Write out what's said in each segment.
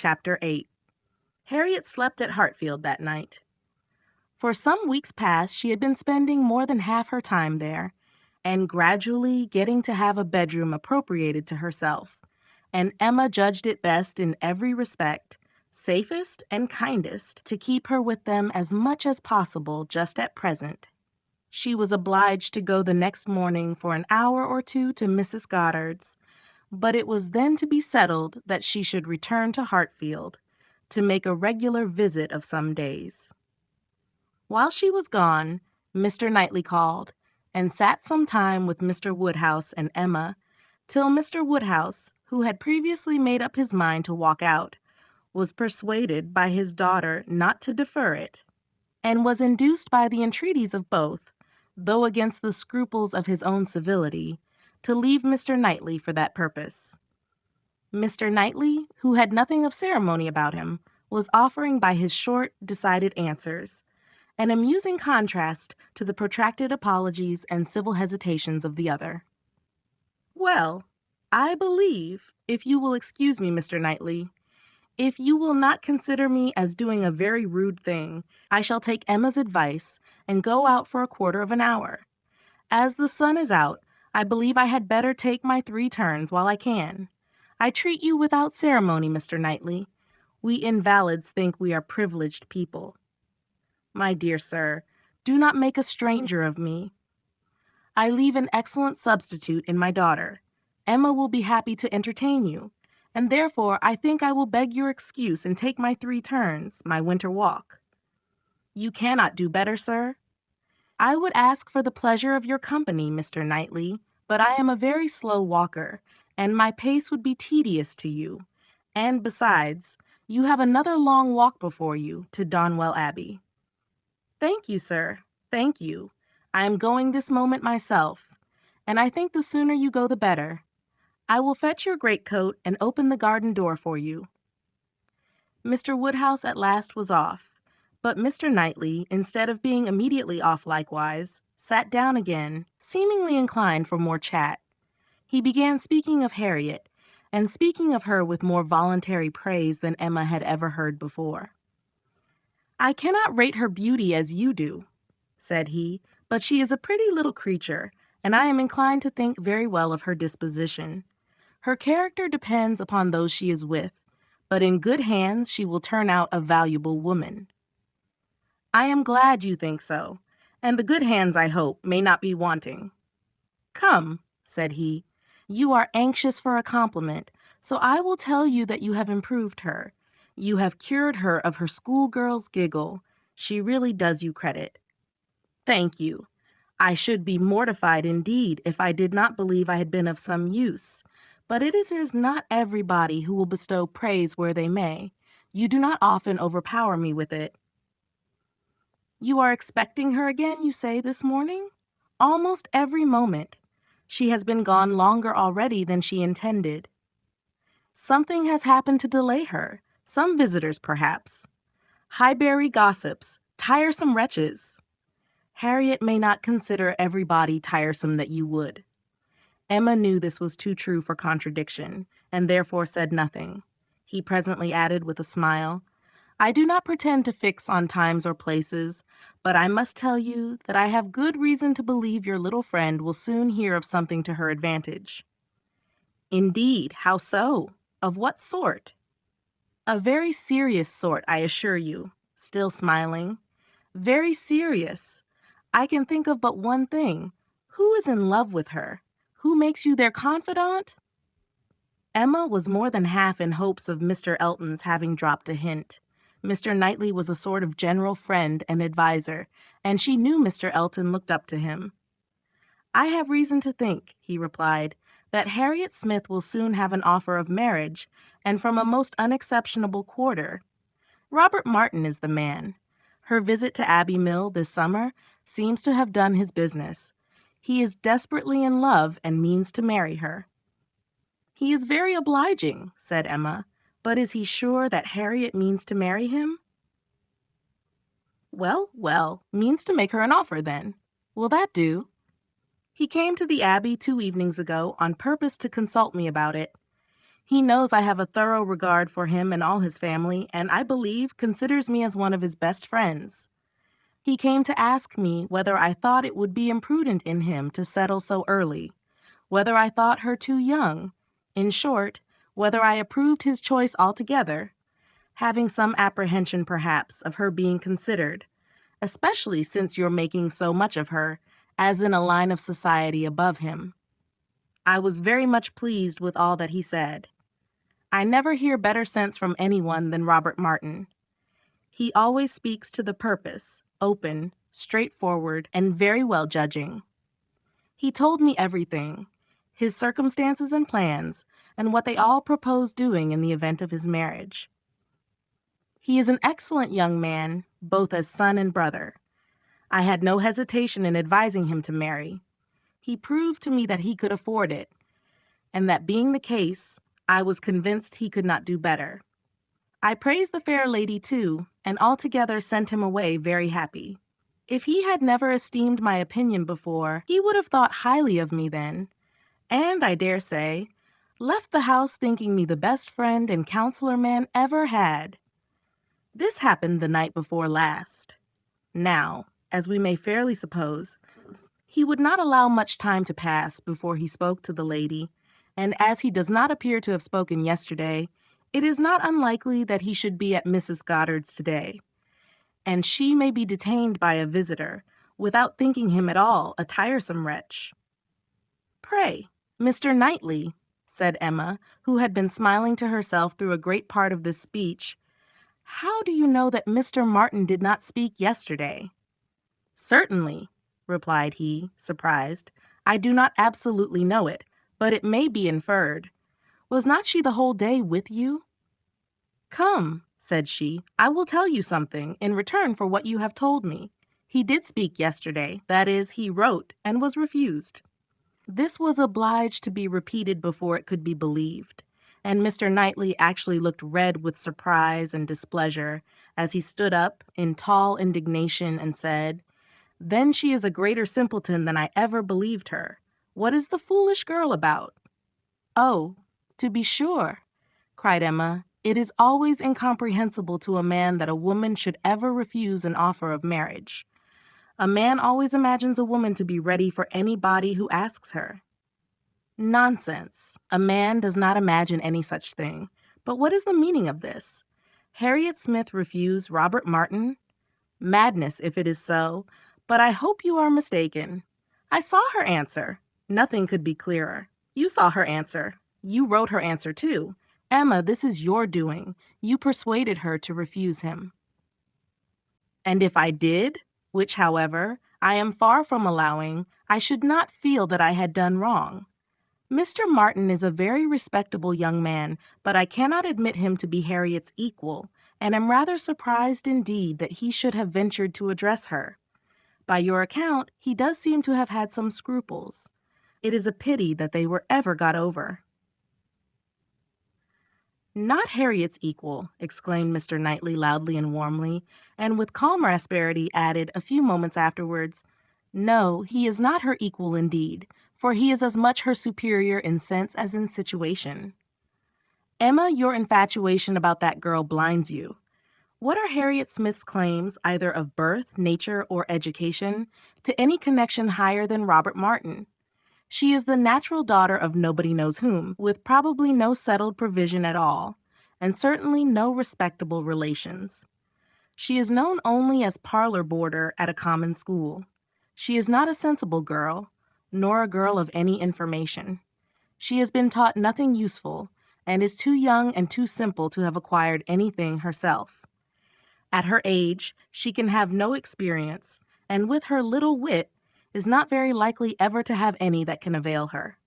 Chapter 8. Harriet slept at Hartfield that night. For some weeks past, she had been spending more than half her time there, and gradually getting to have a bedroom appropriated to herself, and Emma judged it best in every respect, safest and kindest, to keep her with them as much as possible just at present. She was obliged to go the next morning for an hour or two to Mrs. Goddard's, but it was then to be settled that she should return to Hartfield, to make a regular visit of some days. While she was gone, Mr. Knightley called, and sat some time with Mr. Woodhouse and Emma, till Mr. Woodhouse, who had previously made up his mind to walk out, was persuaded by his daughter not to defer it, and was induced by the entreaties of both, though against the scruples of his own civility, to leave Mr. Knightley for that purpose. Mr. Knightley, who had nothing of ceremony about him, was offering by his short, decided answers an amusing contrast to the protracted apologies and civil hesitations of the other. "Well, I believe, if you will excuse me, Mr. Knightley, if you will not consider me as doing a very rude thing, I shall take Emma's advice and go out for a quarter of an hour. As the sun is out, I believe I had better take my 3 turns while I can. I treat you without ceremony, Mr. Knightley. We invalids think we are privileged people. My dear sir, do not make a stranger of me. I leave an excellent substitute in my daughter. Emma will be happy to entertain you, and therefore I think I will beg your excuse and take my 3 turns, my winter walk. You cannot do better, sir? I would ask for the pleasure of your company, Mr. Knightley, but I am a very slow walker, and my pace would be tedious to you. And besides, you have another long walk before you to Donwell Abbey." "Thank you, sir, thank you. I am going this moment myself, and I think the sooner you go the better. I will fetch your greatcoat and open the garden door for you." Mr. Woodhouse at last was off, but Mr. Knightley, instead of being immediately off likewise, sat down again, seemingly inclined for more chat. He began speaking of Harriet, and speaking of her with more voluntary praise than Emma had ever heard before. "I cannot rate her beauty as you do," said he, "but she is a pretty little creature, and I am inclined to think very well of her disposition. Her character depends upon those she is with, but in good hands she will turn out a valuable woman." "I am glad you think so, and the good hands, I hope, may not be wanting." "Come," said he, "you are anxious for a compliment, so I will tell you that you have improved her. You have cured her of her schoolgirl's giggle. She really does you credit." "Thank you. I should be mortified indeed if I did not believe I had been of some use, but it is not everybody who will bestow praise where they may. You do not often overpower me with it." "You are expecting her again, you say, this morning?" "Almost every moment. She has been gone longer already than she intended." "Something has happened to delay her. Some visitors, perhaps." "Highbury gossips, tiresome wretches." "Harriet may not consider everybody tiresome that you would." Emma knew this was too true for contradiction, and therefore said nothing. He presently added with a smile, "I do not pretend to fix on times or places, but I must tell you that I have good reason to believe your little friend will soon hear of something to her advantage." "Indeed, how so? Of what sort?" "A very serious sort, I assure you," still smiling. "Very serious. I can think of but one thing. Who is in love with her? Who makes you their confidant?" Emma was more than half in hopes of Mr. Elton's having dropped a hint. Mr. Knightley was a sort of general friend and adviser, and she knew Mr. Elton looked up to him. "I have reason to think," he replied, "that Harriet Smith will soon have an offer of marriage, and from a most unexceptionable quarter. Robert Martin is the man. Her visit to Abbey Mill this summer seems to have done his business. He is desperately in love and means to marry her." "He is very obliging," said Emma, "but is he sure that Harriet means to marry him?" Well, means to make her an offer then. Will that do?" "He came to the Abbey 2 evenings ago on purpose to consult me about it. He knows I have a thorough regard for him and all his family, and I believe considers me as one of his best friends. He came to ask me whether I thought it would be imprudent in him to settle so early, whether I thought her too young, in short, whether I approved his choice altogether, having some apprehension perhaps of her being considered, especially since you're making so much of her, as in a line of society above him. I was very much pleased with all that he said. I never hear better sense from anyone than Robert Martin. He always speaks to the purpose, open, straightforward, and very well judging. He told me everything, his circumstances and plans, and what they all propose doing in the event of his marriage. He is an excellent young man, both as son and brother. I had no hesitation in advising him to marry. He proved to me that he could afford it, and that being the case, I was convinced he could not do better. I praised the fair lady too, and altogether sent him away very happy. If he had never esteemed my opinion before, he would have thought highly of me then, and, I dare say, left the house thinking me the best friend and counselor man ever had. This happened the night before last. Now, as we may fairly suppose, he would not allow much time to pass before he spoke to the lady, and as he does not appear to have spoken yesterday, it is not unlikely that he should be at Mrs. Goddard's today, and she may be detained by a visitor, without thinking him at all a tiresome wretch. "Pray, Mr. Knightley," said Emma, who had been smiling to herself through a great part of this speech, "how do you know that Mr. Martin did not speak yesterday?" "Certainly," replied he, surprised, "I do not absolutely know it, but it may be inferred. Was not she the whole day with you?" "Come," said she, "I will tell you something in return for what you have told me. He did speak yesterday, that is, he wrote, and was refused." This was obliged to be repeated before it could be believed, and Mr. Knightley actually looked red with surprise and displeasure as he stood up in tall indignation and said, "Then she is a greater simpleton than I ever believed her. What is the foolish girl about?" "Oh, to be sure," cried Emma, "it is always incomprehensible to a man that a woman should ever refuse an offer of marriage. A man always imagines a woman to be ready for anybody who asks her." "Nonsense. A man does not imagine any such thing. But what is the meaning of this? Harriet Smith refuse Robert Martin? Madness, if it is so, but I hope you are mistaken. I saw her answer. Nothing could be clearer. You saw her answer. You wrote her answer too. Emma, this is your doing. You persuaded her to refuse him." "And if I did, which, however, I am far from allowing, I should not feel that I had done wrong. Mr. Martin is a very respectable young man, but I cannot admit him to be Harriet's equal, and am rather surprised indeed that he should have ventured to address her. By your account, he does seem to have had some scruples. It is a pity that they were ever got over." "Not Harriet's equal," exclaimed Mr. Knightley loudly and warmly, and with calmer asperity added, a few moments afterwards, "No, he is not her equal indeed, for he is as much her superior in sense as in situation. Emma, your infatuation about that girl blinds you. What are Harriet Smith's claims, either of birth, nature, or education, to any connection higher than Robert Martin? She is the natural daughter of nobody knows whom, with probably no settled provision at all, and certainly no respectable relations. She is known only as parlor boarder at a common school. She is not a sensible girl, nor a girl of any information. She has been taught nothing useful, and is too young and too simple to have acquired anything herself. At her age, she can have no experience, and with her little wit, is not very likely ever to have any that can avail her.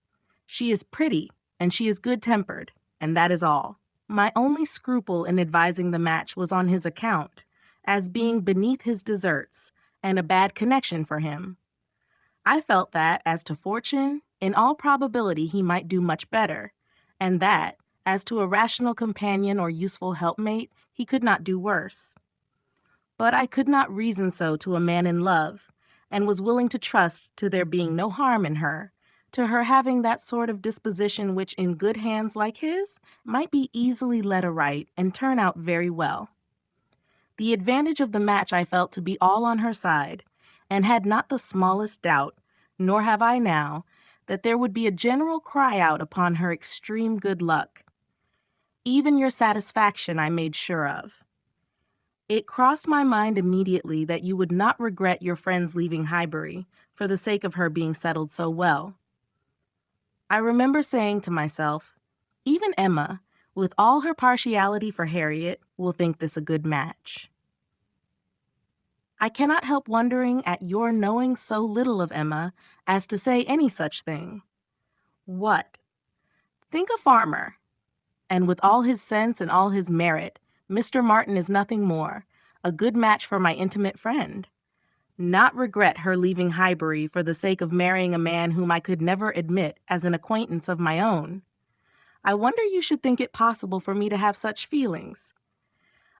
She is pretty, and she is good-tempered, and that is all. My only scruple in advising the match was on his account, as being beneath his deserts, and a bad connection for him. I felt that, as to fortune, in all probability he might do much better, and that, as to a rational companion or useful helpmate, he could not do worse. But I could not reason so to a man in love, and was willing to trust to there being no harm in her, to her having that sort of disposition which in good hands like his might be easily led aright and turn out very well. The advantage of the match I felt to be all on her side, and had not the smallest doubt, nor have I now, that there would be a general cry out upon her extreme good luck. Even your satisfaction I made sure of. It crossed my mind immediately that you would not regret your friend's leaving Highbury for the sake of her being settled so well. I remember saying to myself, even Emma, with all her partiality for Harriet, will think this a good match. I cannot help wondering at your knowing so little of Emma as to say any such thing. What? Think a farmer, and with all his sense and all his merit, Mr. Martin is nothing more, a good match for my intimate friend. Not regret her leaving Highbury for the sake of marrying a man whom I could never admit as an acquaintance of my own. I wonder you should think it possible for me to have such feelings.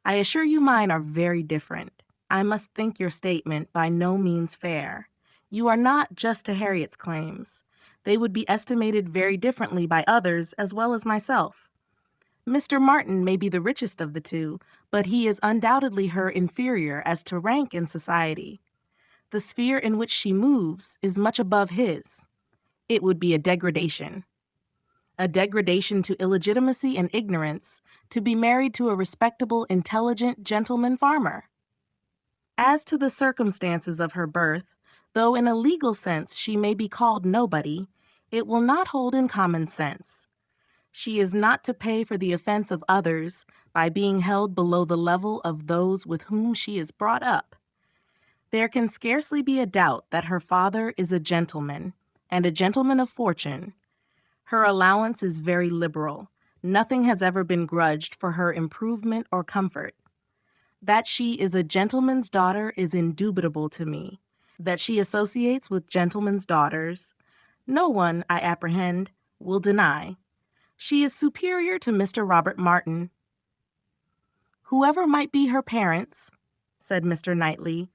I assure you mine are very different. I must think your statement by no means fair. You are not just to Harriet's claims. They would be estimated very differently by others as well as myself. Mr. Martin may be the richest of the two, but he is undoubtedly her inferior as to rank in society. The sphere in which she moves is much above his. It would be a degradation to illegitimacy and ignorance, to be married to a respectable, intelligent gentleman farmer. As to the circumstances of her birth, though in a legal sense she may be called nobody, it will not hold in common sense. She is not to pay for the offense of others by being held below the level of those with whom she is brought up. There can scarcely be a doubt that her father is a gentleman, and a gentleman of fortune. Her allowance is very liberal. Nothing has ever been grudged for her improvement or comfort. That she is a gentleman's daughter is indubitable to me. That she associates with gentlemen's daughters, no one, I apprehend, will deny. She is superior to Mr. Robert Martin. Whoever might be her parents, said Mr. Knightley,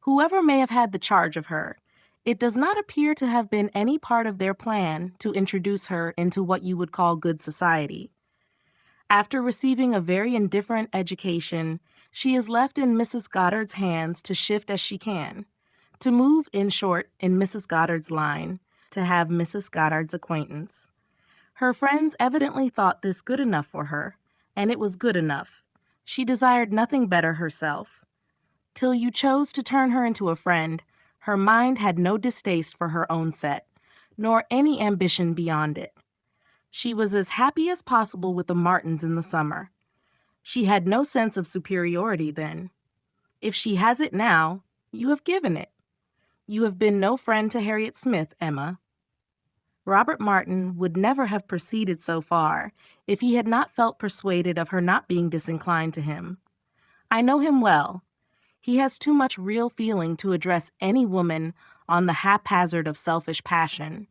whoever may have had the charge of her, it does not appear to have been any part of their plan to introduce her into what you would call good society. After receiving a very indifferent education, she is left in Mrs. Goddard's hands to shift as she can, to move, in short, in Mrs. Goddard's line, to have Mrs. Goddard's acquaintance. Her friends evidently thought this good enough for her, and it was good enough. She desired nothing better herself. Till you chose to turn her into a friend, her mind had no distaste for her own set, nor any ambition beyond it. She was as happy as possible with the Martins in the summer. She had no sense of superiority then. If she has it now, you have given it. You have been no friend to Harriet Smith, Emma. Robert Martin would never have proceeded so far if he had not felt persuaded of her not being disinclined to him. I know him well. He has too much real feeling to address any woman on the haphazard of selfish passion.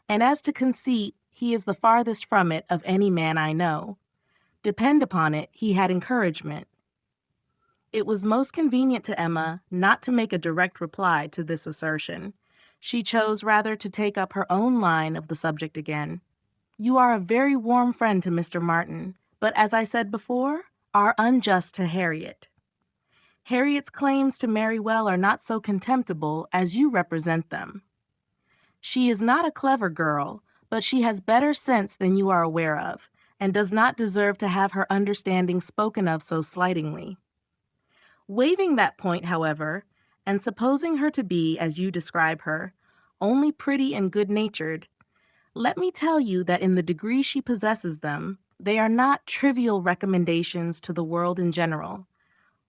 And as to conceit, he is the farthest from it of any man I know. Depend upon it, he had encouragement. It was most convenient to Emma not to make a direct reply to this assertion. She chose rather to take up her own line of the subject again. You are a very warm friend to Mr. Martin, but as I said before, are unjust to Harriet. Harriet's claims to marry well are not so contemptible as you represent them. She is not a clever girl, but she has better sense than you are aware of, and does not deserve to have her understanding spoken of so slightingly. Waiving that point, however, and supposing her to be, as you describe her, only pretty and good-natured, let me tell you that in the degree she possesses them, they are not trivial recommendations to the world in general,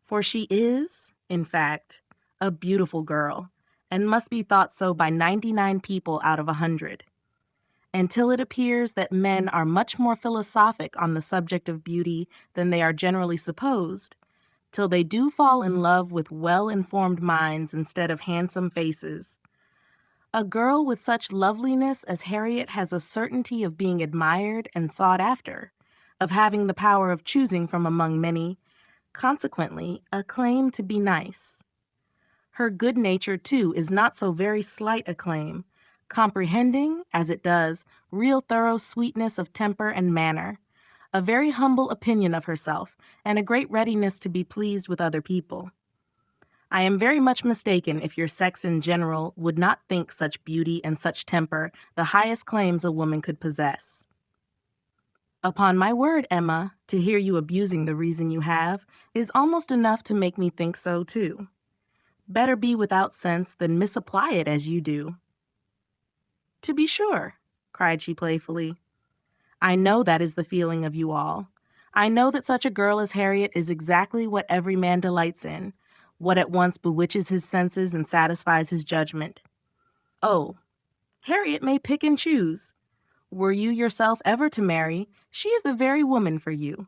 for she is, in fact, a beautiful girl, and must be thought so by 99 people out of 100. Until it appears that men are much more philosophic on the subject of beauty than they are generally supposed, till they do fall in love with well-informed minds instead of handsome faces. A girl with such loveliness as Harriet has a certainty of being admired and sought after, of having the power of choosing from among many, consequently a claim to be nice. Her good nature, too, is not so very slight a claim, comprehending, as it does, real thorough sweetness of temper and manner, a very humble opinion of herself, and a great readiness to be pleased with other people. I am very much mistaken if your sex in general would not think such beauty and such temper the highest claims a woman could possess. Upon my word, Emma, to hear you abusing the reason you have is almost enough to make me think so too. Better be without sense than misapply it as you do. To be sure, cried she playfully. I know that is the feeling of you all. I know that such a girl as Harriet is exactly what every man delights in, what at once bewitches his senses and satisfies his judgment. Oh, Harriet may pick and choose. Were you yourself ever to marry, she is the very woman for you.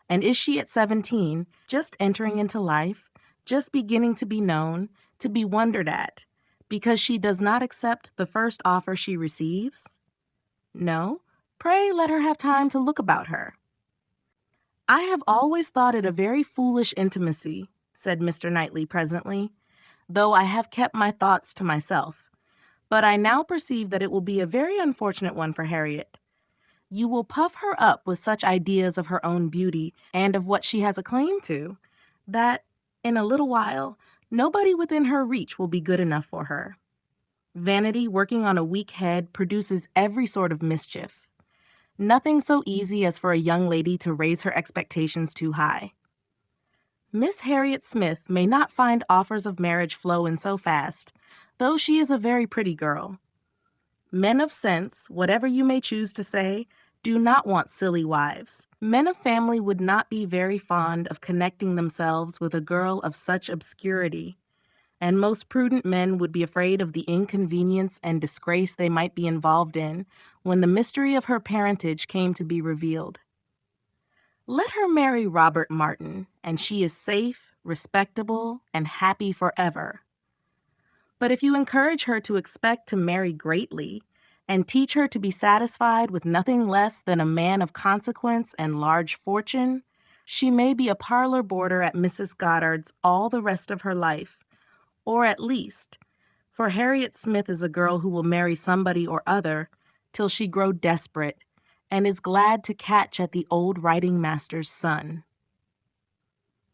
And is she at 17, just entering into life, just beginning to be known, to be wondered at, because she does not accept the first offer she receives? No, pray let her have time to look about her. I have always thought it a very foolish intimacy, said Mr. Knightley presently, though I have kept my thoughts to myself. But I now perceive that it will be a very unfortunate one for Harriet. You will puff her up with such ideas of her own beauty and of what she has a claim to, that, in a little while, nobody within her reach will be good enough for her. Vanity working on a weak head produces every sort of mischief. Nothing so easy as for a young lady to raise her expectations too high. Miss Harriet Smith may not find offers of marriage flow in so fast, though she is a very pretty girl. Men of sense, whatever you may choose to say, do not want silly wives. Men of family would not be very fond of connecting themselves with a girl of such obscurity, and most prudent men would be afraid of the inconvenience and disgrace they might be involved in when the mystery of her parentage came to be revealed. Let her marry Robert Martin, and she is safe, respectable, and happy forever. But if you encourage her to expect to marry greatly, and teach her to be satisfied with nothing less than a man of consequence and large fortune, she may be a parlor boarder at Mrs. Goddard's all the rest of her life, or at least, for Harriet Smith is a girl who will marry somebody or other till she grow desperate and is glad to catch at the old writing master's son.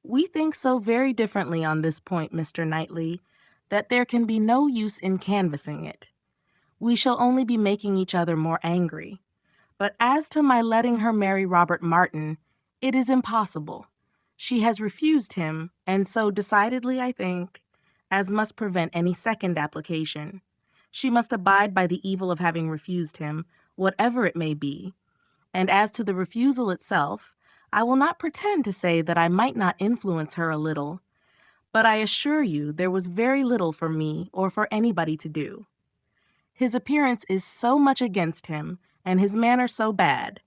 We think so very differently on this point, Mr. Knightley, that there can be no use in canvassing it. We shall only be making each other more angry. But as to my letting her marry Robert Martin, it is impossible. She has refused him, and so decidedly, I think, as must prevent any second application. She must abide by the evil of having refused him, whatever it may be. And as to the refusal itself, I will not pretend to say that I might not influence her a little, but I assure you there was very little for me or for anybody to do. His appearance is so much against him, and his manner so bad,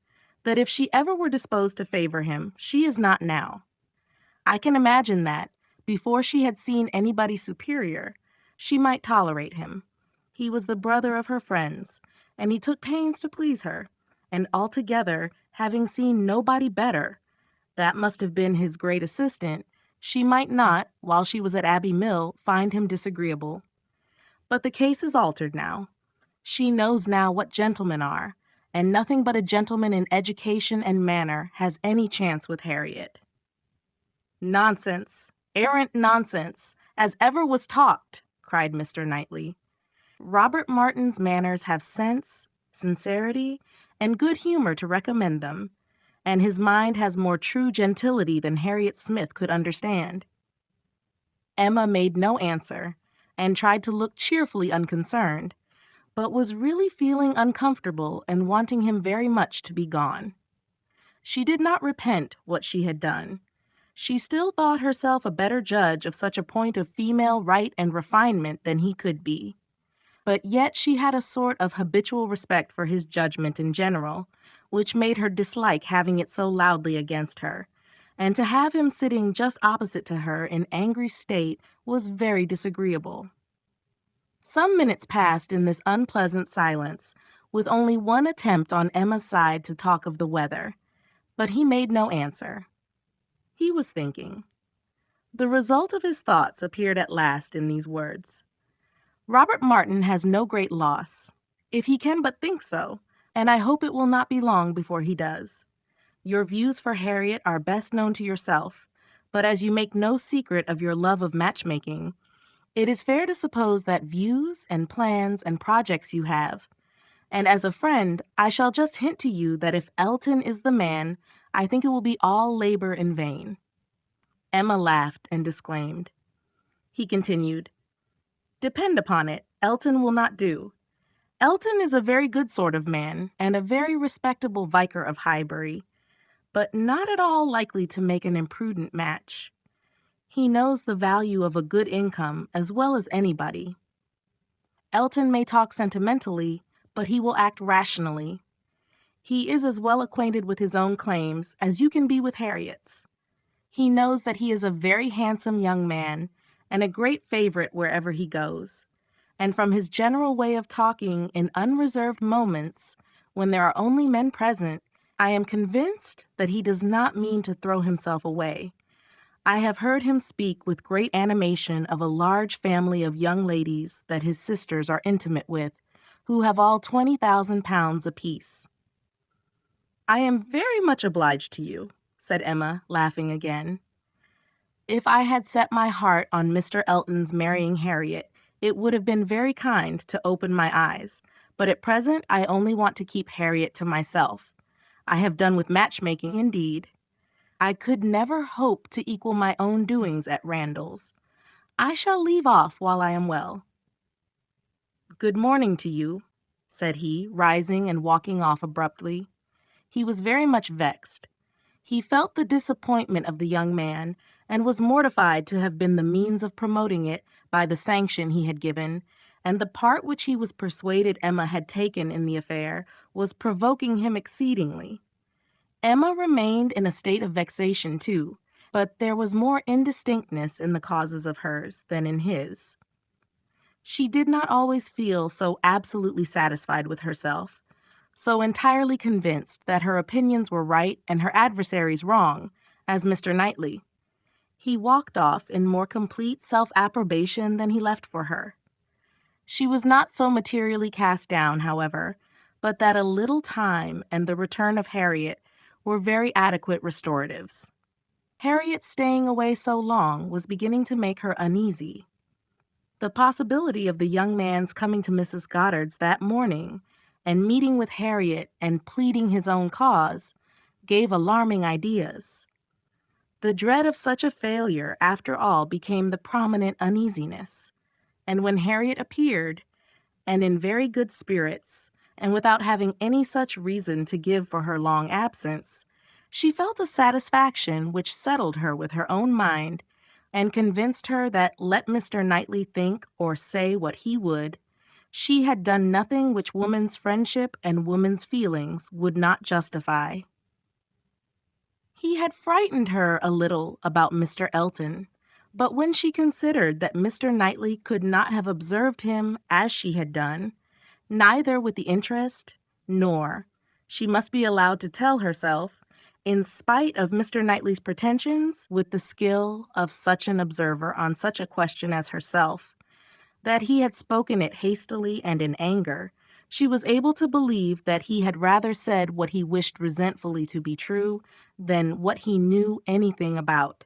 that if she ever were disposed to favor him, she is not now. I can imagine that, before she had seen anybody superior, she might tolerate him. He was the brother of her friends, and he took pains to please her, and altogether, having seen nobody better, that must have been his great assistant, she might not, while she was at Abbey Mill, find him disagreeable. But the case is altered now. She knows now what gentlemen are, and nothing but a gentleman in education and manner has any chance with Harriet. Nonsense, arrant nonsense, as ever was talked, cried Mr. Knightley. Robert Martin's manners have sense, sincerity, and good humor to recommend them, and his mind has more true gentility than Harriet Smith could understand. Emma made no answer, and tried to look cheerfully unconcerned, but was really feeling uncomfortable and wanting him very much to be gone. She did not repent what she had done. She still thought herself a better judge of such a point of female right and refinement than he could be. But yet she had a sort of habitual respect for his judgment in general, which made her dislike having it so loudly against her, and to have him sitting just opposite to her in angry state was very disagreeable. Some minutes passed in this unpleasant silence, with only one attempt on Emma's side to talk of the weather, but he made no answer. He was thinking. The result of his thoughts appeared at last in these words. Robert Martin has no great loss. if he can but think so, and I hope it will not be long before he does. Your views for Harriet are best known to yourself, but as you make no secret of your love of matchmaking, it is fair to suppose that views and plans and projects you have. And as a friend, I shall just hint to you that if Elton is the man, I think it will be all labor in vain." Emma laughed and disclaimed. He continued, "Depend upon it, Elton will not do. Elton is a very good sort of man, and a very respectable vicar of Highbury, but not at all likely to make an imprudent match. He knows the value of a good income as well as anybody. Elton may talk sentimentally, but he will act rationally. He is as well acquainted with his own claims as you can be with Harriet's. He knows that he is a very handsome young man and a great favorite wherever he goes. And from his general way of talking in unreserved moments, when there are only men present, I am convinced that he does not mean to throw himself away. I have heard him speak with great animation of a large family of young ladies that his sisters are intimate with, who have all £20,000 apiece." "I am very much obliged to you," said Emma, laughing again. "If I had set my heart on Mr. Elton's marrying Harriet, it would have been very kind to open my eyes, but at present I only want to keep Harriet to myself. I have done with matchmaking indeed. I could never hope to equal my own doings at Randall's. I shall leave off while I am well." "Good morning to you," said he, rising and walking off abruptly. He was very much vexed. He felt the disappointment of the young man, and was mortified to have been the means of promoting it by the sanction he had given, and the part which he was persuaded Emma had taken in the affair was provoking him exceedingly. Emma remained in a state of vexation too, but there was more indistinctness in the causes of hers than in his. She did not always feel so absolutely satisfied with herself, so entirely convinced that her opinions were right and her adversaries wrong, as Mr. Knightley. He walked off in more complete self-approbation than he left for her. She was not so materially cast down, however, but that a little time and the return of Harriet were very adequate restoratives. Harriet staying away so long was beginning to make her uneasy. The possibility of the young man's coming to Mrs. Goddard's that morning and meeting with Harriet and pleading his own cause gave alarming ideas. The dread of such a failure, after all, became the prominent uneasiness, and when Harriet appeared, and in very good spirits, and without having any such reason to give for her long absence, she felt a satisfaction which settled her with her own mind and convinced her that, let Mr. Knightley think or say what he would, she had done nothing which woman's friendship and woman's feelings would not justify. He had frightened her a little about Mr. Elton, but when she considered that Mr. Knightley could not have observed him as she had done, neither with the interest, nor, she must be allowed to tell herself, in spite of Mr. Knightley's pretensions, with the skill of such an observer on such a question as herself, that he had spoken it hastily and in anger, she was able to believe that he had rather said what he wished resentfully to be true than what he knew anything about.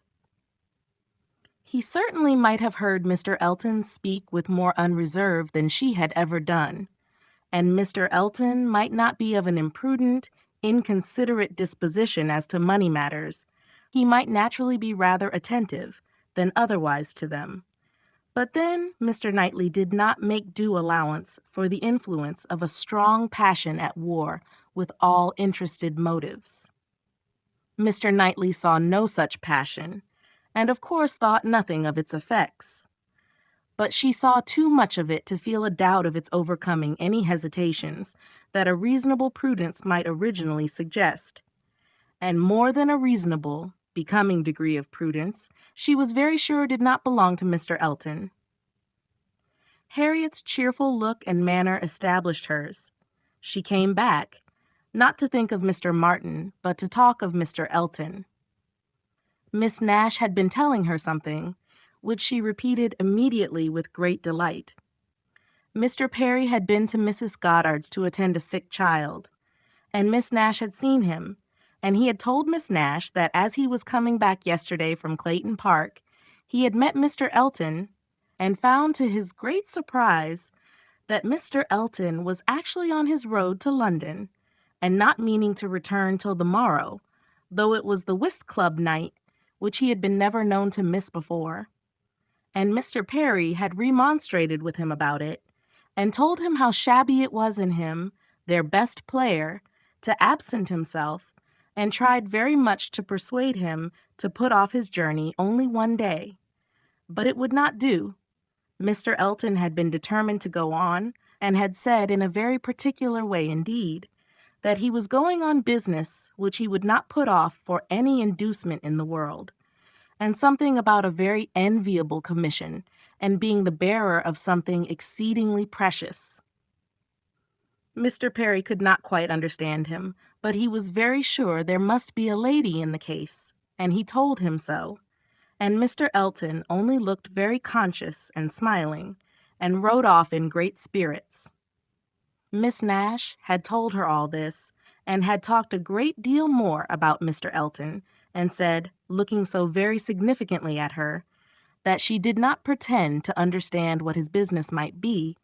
He certainly might have heard Mr. Elton speak with more unreserve than she had ever done, and Mr. Elton might not be of an imprudent, inconsiderate disposition as to money matters. He might naturally be rather attentive than otherwise to them. But then Mr. Knightley did not make due allowance for the influence of a strong passion at war with all interested motives. Mr. Knightley saw no such passion, and of course thought nothing of its effects. But she saw too much of it to feel a doubt of its overcoming any hesitations that a reasonable prudence might originally suggest. And more than a reasonable, becoming degree of prudence, she was very sure did not belong to Mr. Elton. Harriet's cheerful look and manner established hers. She came back, not to think of Mr. Martin, but to talk of Mr. Elton. Miss Nash had been telling her something, which she repeated immediately with great delight. Mr. Perry had been to Mrs. Goddard's to attend a sick child, and Miss Nash had seen him, and he had told Miss Nash that as he was coming back yesterday from Clayton Park, he had met Mr. Elton and found to his great surprise that Mr. Elton was actually on his road to London and not meaning to return till the morrow, though it was the whist club night, which he had been never known to miss before. And Mr. Perry had remonstrated with him about it, and told him how shabby it was in him, their best player, to absent himself, and tried very much to persuade him to put off his journey only one day. But it would not do. Mr. Elton had been determined to go on, and had said in a very particular way indeed, that he was going on business which he would not put off for any inducement in the world, and something about a very enviable commission, and being the bearer of something exceedingly precious. Mr. Perry could not quite understand him, but he was very sure there must be a lady in the case, and he told him so, and Mr. Elton only looked very conscious and smiling, and rode off in great spirits. Miss Nash had told her all this, and had talked a great deal more about Mr. Elton, and said, looking so very significantly at her, that she did not pretend to understand what his business might be,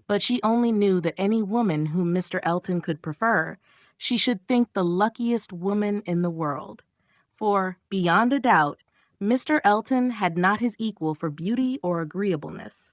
but she only knew that any woman whom Mr. Elton could prefer, she should think the luckiest woman in the world. For, beyond a doubt, Mr. Elton had not his equal for beauty or agreeableness.